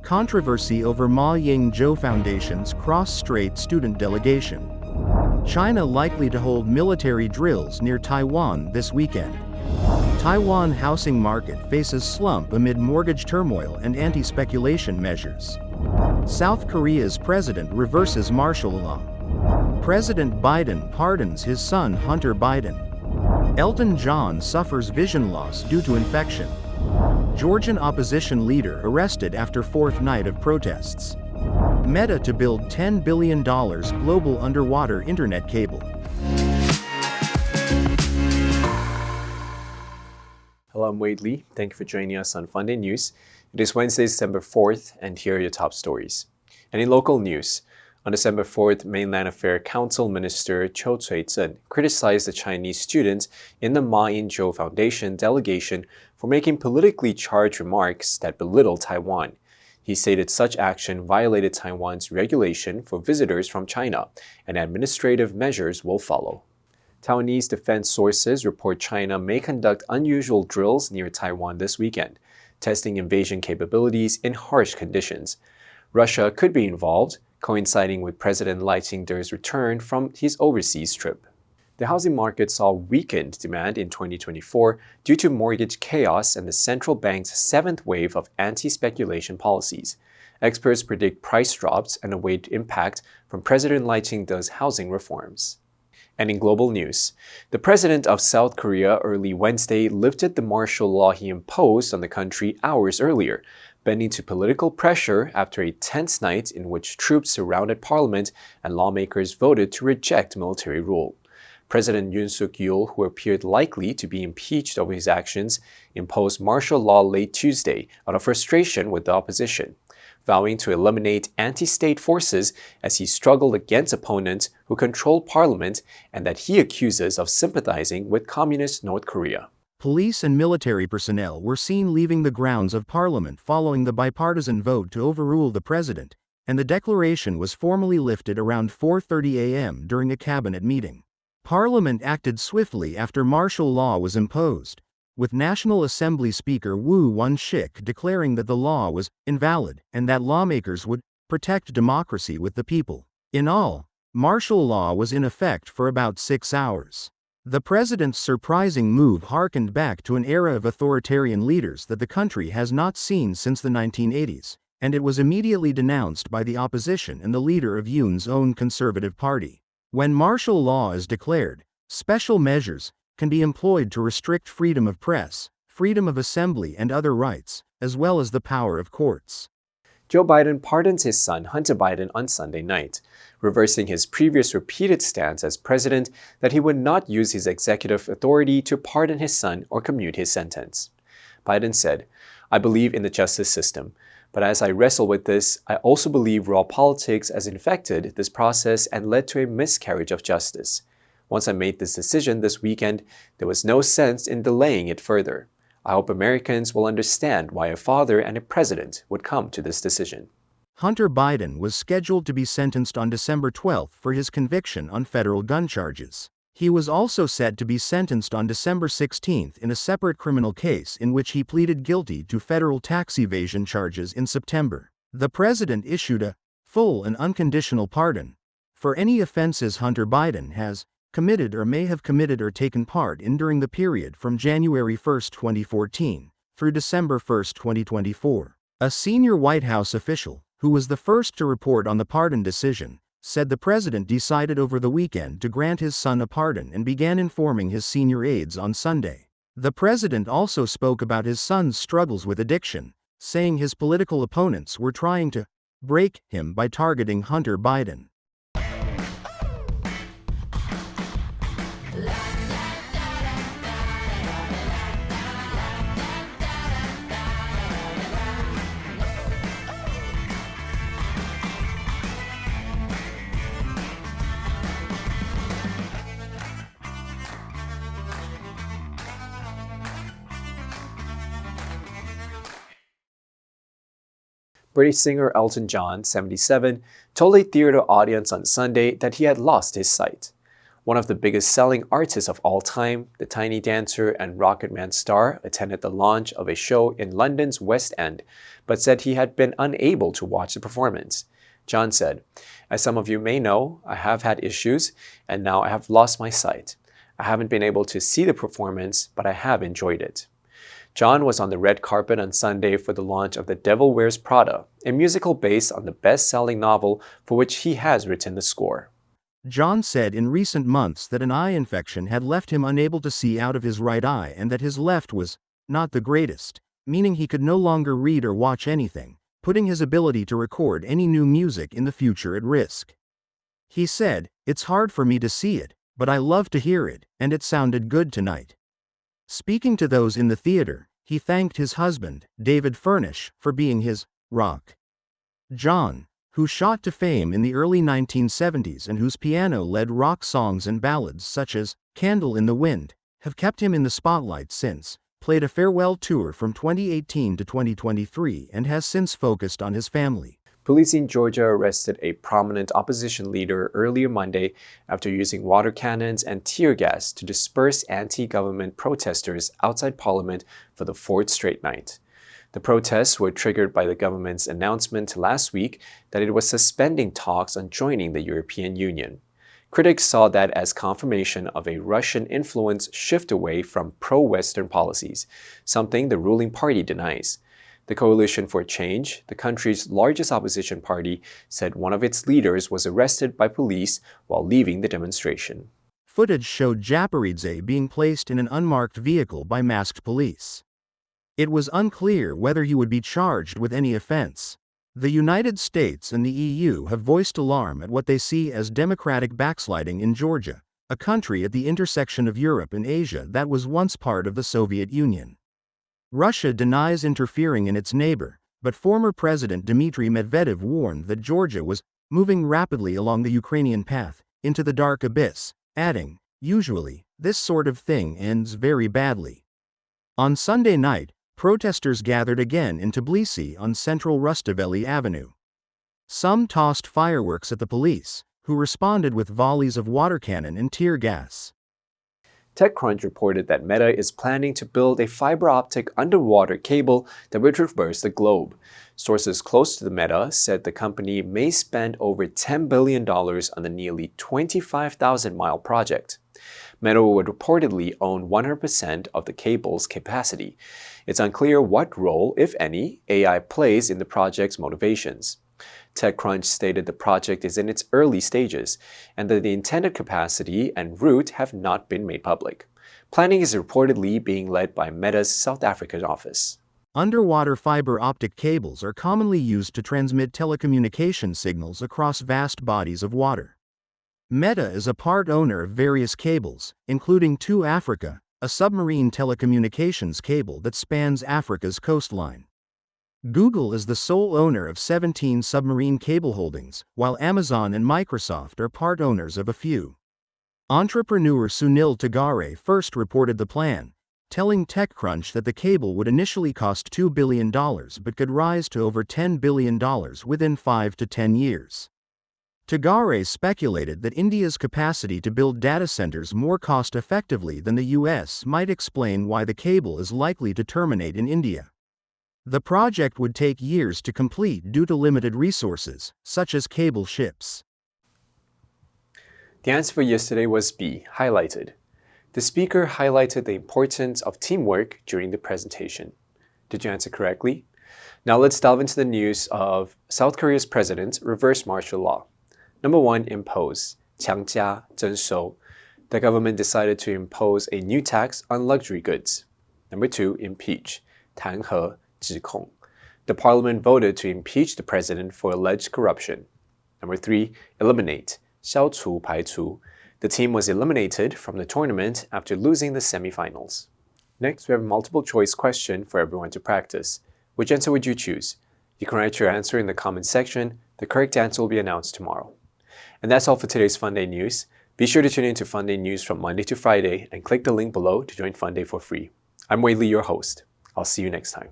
controversy over Ma Ying-jeou Foundation's Cross-Strait student delegation. China likely to hold military drills near Taiwan this weekend. Taiwan housing market faces slump amid mortgage turmoil and anti-speculation measures. South Korea's president reverses martial law. President Biden pardons his son Hunter Biden. Elton John suffers vision loss due to infection. Georgian opposition leader arrested after fourth night of protests. Meta to build $10 billion global underwater internet cable. Hello, I'm Wade Lee. Thank you for joining us on Funday News. It is Wednesday, December 4th, and here are your top stories. And in local news, on December 4th, Mainland Affairs Council Minister Chiu Tsui-zhen criticized the Chinese students in the Ma Ying-jeou Foundation delegation for making politically charged remarks that belittle Taiwan. He stated such action violated Taiwan's regulation for visitors from China, and administrative measures will follow. Taiwanese defense sources report China may conduct unusual drills near Taiwan this weekend, testing invasion capabilities in harsh conditions. Russia could be involved, coinciding with President Lai Ching-te's return from his overseas trip. The housing market saw weakened demand in 2024 due to mortgage chaos and the central bank's seventh wave of anti-speculation policies. Experts predict price drops and await impact from President Lai Ching-te's housing reforms. And in global news, the president of South Korea early Wednesday lifted the martial law he imposed on the country hours earlier, bending to political pressure after a tense night in which troops surrounded parliament and lawmakers voted to reject military rule. President Yoon Suk-yeol, who appeared likely to be impeached over his actions, imposed martial law late Tuesday out of frustration with the opposition, vowing to eliminate anti-state forces as he struggled against opponents who controlled parliament and that he accuses of sympathizing with communist North Korea. Police and military personnel were seen leaving the grounds of Parliament following the bipartisan vote to overrule the president, and the declaration was formally lifted around 4:30 a.m. during a cabinet meeting. Parliament acted swiftly after martial law was imposed, with National Assembly Speaker Woo Won-shik declaring that the law was invalid and that lawmakers would protect democracy with the people. In all, martial law was in effect for about 6 hours. The president's surprising move harkened back to an era of authoritarian leaders that the country has not seen since the 1980s, and it was immediately denounced by the opposition and the leader of Yoon's own Conservative Party. When martial law is declared, special measures can be employed to restrict freedom of press, freedom of assembly and other rights, as well as the power of courts. Joe Biden pardoned his son Hunter Biden on Sunday night, reversing his previous repeated stance as president that he would not use his executive authority to pardon his son or commute his sentence. Biden said, "I believe in the justice system, but as I wrestle with this, I also believe raw politics has infected this process and led to a miscarriage of justice. Once I made this decision this weekend, there was no sense in delaying it further. I hope Americans will understand why a father and a president would come to this decision." Hunter Biden was scheduled to be sentenced on December 12 for his conviction on federal gun charges. He was also set to be sentenced on December 16 in a separate criminal case in which he pleaded guilty to federal tax evasion charges in September. The president issued a full and unconditional pardon for any offenses Hunter Biden has committed or may have committed or taken part in during the period from January 1, 2014, through December 1, 2024. A senior White House official, who was the first to report on the pardon decision, said the president decided over the weekend to grant his son a pardon and began informing his senior aides on Sunday. The president also spoke about his son's struggles with addiction, saying his political opponents were trying to break him by targeting Hunter Biden. British singer Elton John, 77, told a theater audience on Sunday that he had lost his sight. One of the biggest selling artists of all time, the tiny dancer and Rocket Man star, attended the launch of a show in London's West End, but said he had been unable to watch the performance. John said, "As some of you may know, I have had issues, and now I have lost my sight. I haven't been able to see the performance, but I have enjoyed it." John was on the red carpet on Sunday for the launch of The Devil Wears Prada, a musical based on the best-selling novel for which he has written the score. John said in recent months that an eye infection had left him unable to see out of his right eye and that his left was not the greatest, meaning he could no longer read or watch anything, putting his ability to record any new music in the future at risk. He said, "It's hard for me to see it, but I love to hear it, and it sounded good tonight." Speaking to those in the theater, he thanked his husband, David Furnish, for being his rock. John, who shot to fame in the early 1970s and whose piano led rock songs and ballads such as Candle in the Wind, have kept him in the spotlight since, played a farewell tour from 2018 to 2023 and has since focused on his family. Police in Georgia arrested a prominent opposition leader earlier Monday after using water cannons and tear gas to disperse anti-government protesters outside Parliament for the fourth straight night. The protests were triggered by the government's announcement last week that it was suspending talks on joining the European Union. Critics saw that as confirmation of a Russian influence shift away from pro-Western policies, something the ruling party denies. The Coalition for Change, the country's largest opposition party, said one of its leaders was arrested by police while leaving the demonstration. Footage showed Japaridze being placed in an unmarked vehicle by masked police. It was unclear whether he would be charged with any offense. The United States and the EU have voiced alarm at what they see as democratic backsliding in Georgia, a country at the intersection of Europe and Asia that was once part of the Soviet Union. Russia denies interfering in its neighbor, but former President Dmitry Medvedev warned that Georgia was moving rapidly along the Ukrainian path into the dark abyss, adding, "Usually, this sort of thing ends very badly." On Sunday night, protesters gathered again in Tbilisi on central Rustaveli Avenue. Some tossed fireworks at the police, who responded with volleys of water cannon and tear gas. TechCrunch reported that Meta is planning to build a fiber optic underwater cable that would traverse the globe. Sources close to the Meta said the company may spend over $10 billion on the nearly 25,000-mile project. Meta would reportedly own 100% of the cable's capacity. It's unclear what role, if any, AI plays in the project's motivations. TechCrunch stated the project is in its early stages and that the intended capacity and route have not been made public. Planning is reportedly being led by Meta's South African office. Underwater fiber optic cables are commonly used to transmit telecommunication signals across vast bodies of water. Meta is a part owner of various cables, including 2Africa, a submarine telecommunications cable that spans Africa's coastline. Google is the sole owner of 17 submarine cable holdings, while Amazon and Microsoft are part owners of a few. Entrepreneur Sunil Tagare first reported the plan, telling TechCrunch that the cable would initially cost $2 billion but could rise to over $10 billion within 5 to 10 years. Tagare speculated that India's capacity to build data centers more cost-effectively than the US might explain why the cable is likely to terminate in India. The project would take years to complete due to limited resources, such as cable ships. The answer for yesterday was B, highlighted. The speaker highlighted the importance of teamwork during the presentation. Did you answer correctly? Now let's delve into the news of South Korea's president reversed martial law. Number 1, impose, 强加征收. The government decided to impose a new tax on luxury goods. Number 2, impeach, 弹劾指控. The parliament voted to impeach the president for alleged corruption. Number 3, eliminate, 消除排除. The team was eliminated from the tournament after losing the semifinals. Next, we have a multiple choice question for everyone to practice. Which answer would you choose? You can write your answer in the comment section. The correct answer will be announced tomorrow. And that's all for today's Funday news. Be sure to tune in to Funday news from Monday to Friday and click the link below to join Funday for free. I'm Wei Li, your host. I'll see you next time.